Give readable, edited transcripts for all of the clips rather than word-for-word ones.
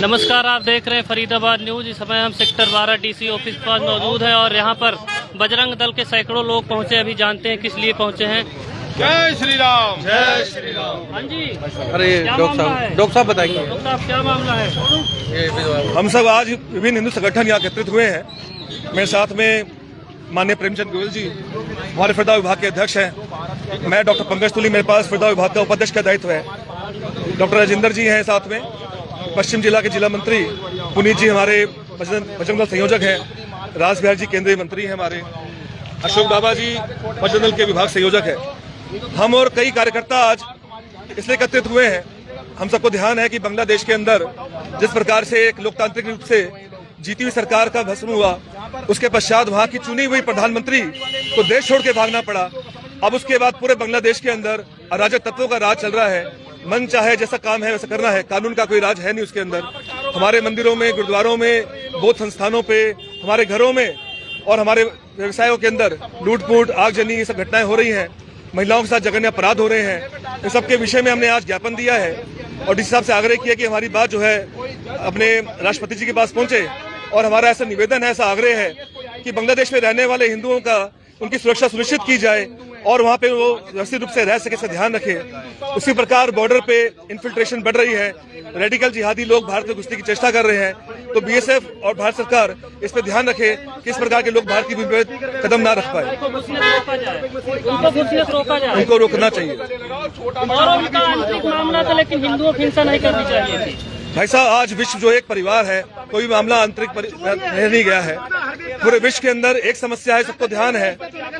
नमस्कार, आप देख रहे हैं फरीदाबाद न्यूज। इस समय हम सेक्टर 12 डीसी ऑफिस पर मौजूद हैं और यहाँ पर बजरंग दल के सैकड़ों लोग पहुँचे। अभी जानते हैं किस लिए पहुँचे हैं। जय श्री राम, जय श्री राम। हाँ जी, अरे डॉक्टर साहब बताएंगे। डॉक्टर साहब, क्या मामला है? हम सब आज विभिन्न हिंदू संगठन यहाँ एकत्रित हुए हैं। मेरे साथ में माननीय प्रेमचंद गोयल जी हमारे फरीदाबाद विभाग के अध्यक्ष हैं। मैं डॉक्टर पंकज तुली, मेरे पास फरीदाबाद विभाग का उपाध्यक्ष का दायित्व है। डॉक्टर राजेंद्र जी हैं साथ में, पश्चिम जिला के जिला मंत्री पुनीत जी हमारे बजरंग दल संयोजक हैं। राज बिहार जी केंद्रीय मंत्री हैं हमारे। अशोक बाबा जी बजरंग दल के विभाग संयोजक है। हम और कई कार्यकर्ता आज इसलिए एकत्रित हुए हैं। हम सबको ध्यान है कि बांग्लादेश के अंदर जिस प्रकार से एक लोकतांत्रिक रूप से जीती हुई सरकार का भस्म हुआ, उसके पश्चात वहां की चुनी हुई प्रधानमंत्री को देश छोड़ के भागना पड़ा। अब उसके बाद पूरे बांग्लादेश के अंदर अराजक तत्वों का राज चल रहा है। मन चाहे जैसा काम है वैसा करना है, कानून का कोई राज है नहीं उसके अंदर। हमारे मंदिरों में, गुरुद्वारों में, बौद्ध संस्थानों पे, हमारे घरों में और हमारे व्यवसायों के अंदर लूटपूट, आगजनी, ये सब घटनाएं हो रही हैं। महिलाओं के साथ जघन्य अपराध हो रहे हैं। इन सब के विषय में हमने आज ज्ञापन दिया है और डीसी साहब से आग्रह किया कि हमारी बात जो है अपने राष्ट्रपति जी के पास पहुंचे। और हमारा ऐसा निवेदन है, ऐसा आग्रह है कि बांग्लादेश में रहने वाले हिंदुओं का, उनकी सुरक्षा सुनिश्चित की जाए और वहां पे वो व्यवस्थित रूप से रह सके, इसका ध्यान रखे। उसी प्रकार बॉर्डर पे इन्फिल्ट्रेशन बढ़ रही है, रेडिकल जिहादी लोग भारत में घुसने की चेष्टा कर रहे हैं। तो बीएसएफ और भारत सरकार इस पर ध्यान रखे कि इस प्रकार के लोग भारत की भूमि पर कदम ना रख पाए। उनको रोकना चाहिए। और उनका आंतरिक मामला था, लेकिन हिंदुओं की हिंसा नहीं करनी चाहिए थी। भाई साहब, आज विश्व जो एक परिवार है, कोई मामला आंतरिक रह नहीं गया है। पूरे विश्व के अंदर एक समस्या है, सबको ध्यान है।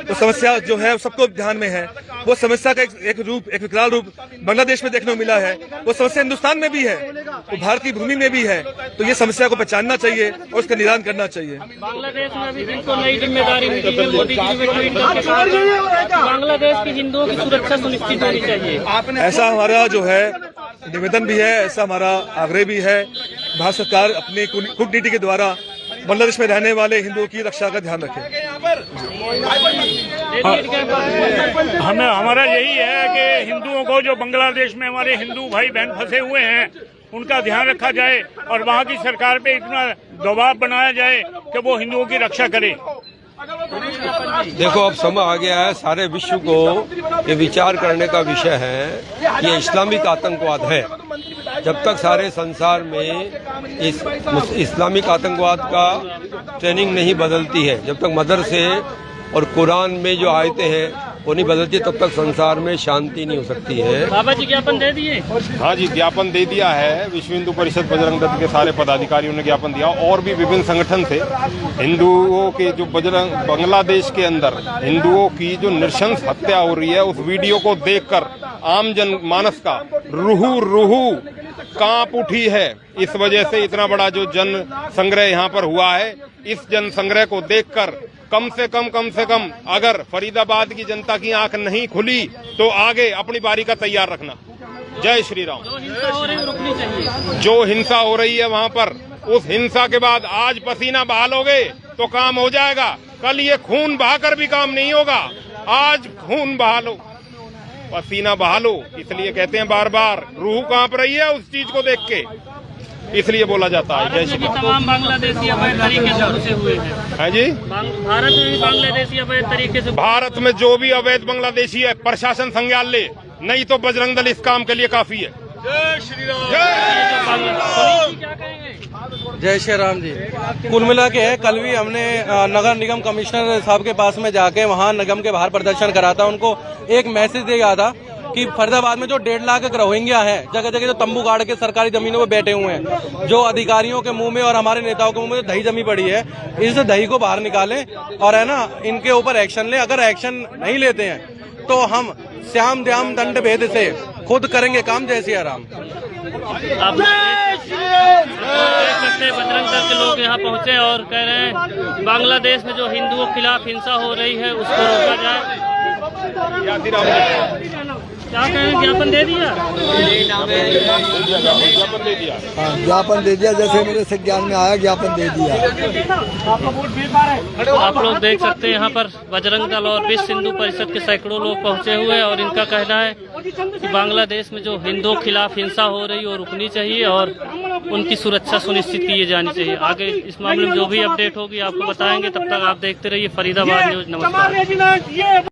तो समस्या जो है सबको ध्यान में है। वो समस्या का एक रूप, एक विकराल रूप बांग्लादेश में देखने को मिला है। वो समस्या हिंदुस्तान में भी है, वो भारत की भूमि में भी है। तो ये समस्या को पहचानना चाहिए और उसका निदान करना चाहिए। बांग्लादेश में अभी जिनको नई जिम्मेदारी मिली है, मोदी जी ने ट्वीट करके कहा बांग्लादेश की हिंदुओं की सुरक्षा सुनिश्चित होनी चाहिए। ऐसा हमारा जो है निवेदन भी है, ऐसा हमारा आग्रह भी है। भारत सरकार अपनी कूटनीति के द्वारा बांग्लादेश में रहने वाले हिंदुओं की रक्षा का ध्यान रखे। हमारा यही है कि हिंदुओं को, जो बांग्लादेश में हमारे हिंदू भाई बहन फंसे हुए हैं, उनका ध्यान रखा जाए और वहाँ की सरकार पे इतना दबाव बनाया जाए कि वो हिंदुओं की रक्षा करे। देखो, अब समय आ गया है, सारे विश्व को ये विचार करने का विषय है। ये इस्लामिक आतंकवाद है। जब तक सारे संसार में इस इस्लामिक आतंकवाद का ट्रेनिंग नहीं बदलती है, जब तक मदरसे और कुरान में जो आयतें हैं वो नहीं बदलती, तब तक संसार में शांति नहीं हो सकती है। बाबा जी ज्ञापन दे दिए? हाँ जी, ज्ञापन दे दिया है। विश्व हिंदू परिषद बजरंग दल के सारे पदाधिकारियों ने ज्ञापन दिया और भी विभिन्न संगठन थे। हिंदुओं के जो बांग्लादेश के अंदर हिंदुओं की जो नृशंस हत्या हो रही है, उस वीडियो को देखकर आम जन मानस का रूह कांप उठी है। इस वजह से इतना बड़ा जो जन संग्रह यहाँ पर हुआ है, इस जन संग्रह को देखकर कम से कम अगर फरीदाबाद की जनता की आंख नहीं खुली तो आगे अपनी बारी का तैयार रखना। जय श्री राम। जो हिंसा हो रही है वहाँ पर, उस हिंसा के बाद आज पसीना बहा लोगे तो काम हो जाएगा। कल ये खून बहाकर भी काम नहीं होगा। आज खून बहा लो, पसीना बहा लो। इसलिए कहते हैं बार बार, रूह कांप रही है उस चीज को देख के, इसलिए बोला जाता है। जय श्री राम। तमाम बांग्लादेशी अवैध तरीके से घुसे हुए हैं। है जी, भारत में भी बांग्लादेशी अवैध तरीके से, भारत में जो भी अवैध बांग्लादेशी है, प्रशासन संज्ञान ले, नहीं तो बजरंग दल इस काम के लिए काफी है। जय श्री राम। जय श्री राम जी। कुल मिला के कल भी हमने नगर निगम कमिश्नर साहब के पास में जाके वहाँ निगम के बाहर प्रदर्शन करा था। उनको एक मैसेज दिया गया था कि फरीदाबाद में जो 1.5 लाख रोहिंग्या है, जगह जगह जो तंबू गाड़ के सरकारी जमीनों में बैठे हुए हैं, जो अधिकारियों के मुंह में और हमारे नेताओं के मुंह में दही जमी पड़ी है, इस दही को बाहर निकालें और है ना, इनके ऊपर एक्शन लें। अगर एक्शन नहीं लेते हैं तो हम श्याम द्याम दंड भेद से खुद करेंगे काम। जय सिया राम। आप देख सकते हैं बजरंग दल के लोग यहाँ पहुँचे और कह रहे हैं बांग्लादेश में जो हिंदुओं के खिलाफ हिंसा हो रही है उसको रोका जाए। क्या कहें, ज्ञापन दे दिया? ज्ञापन दे दिया। हाँ, ज्ञापन दे दिया, जैसे मेरे से ज्ञान में आया ज्ञापन दे दिया। आप लोग देख सकते हैं यहाँ पर बजरंग दल और विश्व हिंदू परिषद के सैकड़ों लोग पहुंचे हुए हैं और इनका कहना है कि बांग्लादेश में जो हिंदुओं के खिलाफ हिंसा हो रही है वो रुकनी चाहिए और उनकी सुरक्षा सुनिश्चित की जानी चाहिए। आगे इस मामले में जो भी अपडेट होगी आपको बताएंगे। तब तक आप देखते रहिए फरीदाबाद न्यूज। नमस्कार।